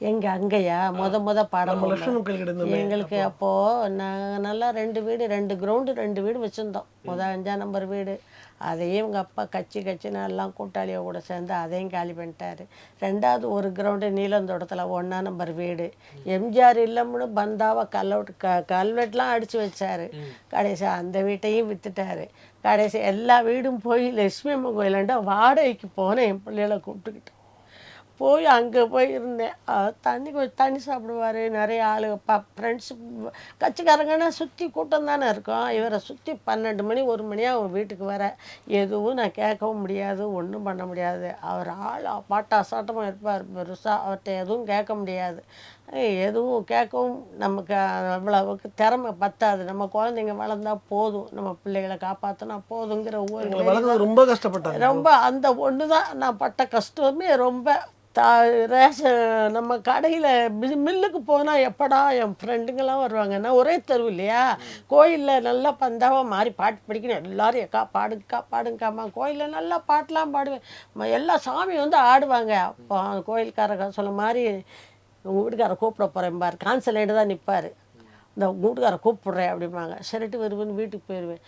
அங்கேயா மொத பாடம் நம்ம லட்சுமணன் கோயில் கிட்ட இருந்தோமே எங்களுக்கு அப்போது நாங்கள் நல்லா 2 வீடு 2 கிரவுண்டு 2 வீடு வச்சுருந்தோம். 5ஆம் நம்பர் வீடு அதையும் எங்கள் அப்பா கட்சின்னு எல்லாம் கூட்டாளியை கூட சேர்ந்து அதையும் காலி பண்ணிட்டாரு. 2வது ஒரு கிரவுண்டு நீலந்தோட்டத்தில் 1ஆம் நம்பர் வீடு எம்ஜிஆர் இல்லம்னு பந்தாவை கல்வெட்டுலாம் அடித்து வச்சார். கடைசி அந்த வீட்டையும் விற்றுட்டாரு. கடைசி எல்லா வீடும் போய் லட்சுமி அம்மன் கோயிலாண்ட வாடகைக்கு போனேன். என் பிள்ளைகளை கூப்பிட்டுக்கிட்டு போய் அங்கே போய் இருந்தேன். தண்ணி சாப்பிடுவார். நிறைய ஆள் ஃப்ரெண்ட்ஸு கட்சிக்காரங்கன்னா சுற்றி கூட்டம் தானே இருக்கும். இவரை சுற்றி 12 மணி 1 மணியாக அவங்க வீட்டுக்கு வர எதுவும் நான் கேட்கவும் முடியாது, ஒன்றும் பண்ண முடியாது. அவர் ஆள் பாட்டாசாட்டமாக இருப்பார் பெருசாக. அவர்கிட்ட எதுவும் கேட்க முடியாது. எதுவும் கேட்கவும் நமக்கு அவ்வளவுக்கு திறமை பத்தாது. நம்ம குழந்தைங்க வளர்ந்தா போதும், நம்ம பிள்ளைகளை காப்பாற்றினா போதுங்கிற வளர்ந்து ரொம்ப கஷ்டப்பட்டாங்க. ரொம்ப அந்த ஒன்று தான் நான் பட்ட கஷ்டமே. ரொம்ப நம்ம கடையில் மில்லுக்கு போனால் எப்படா என் ஃப்ரெண்டுங்கெல்லாம் வருவாங்கன்னா ஒரே தெரு இல்லையா, கோயிலில் நல்லா பந்தாவாக மாறி பாட்டு படிக்கணும். எல்லோரும் எக்கா பாடுங்கக்காம்மா. கோயிலில் நல்லா பாட்டெலாம் பாடுவேன். எல்லா சாமி வந்து ஆடுவாங்க. அப்போ கோயில்காரங்க சொன்ன மாதிரி உங்கள் வீட்டுக்காரை கூப்பிட போகிறேன் பார், கான்சலேட்டு தான் நிற்பார். இந்த வீட்டுக்காரை கூப்பிட்றேன் அப்படிம்பாங்க. சரிட்டு வருவேன்னு வீட்டுக்கு போயிடுவேன்.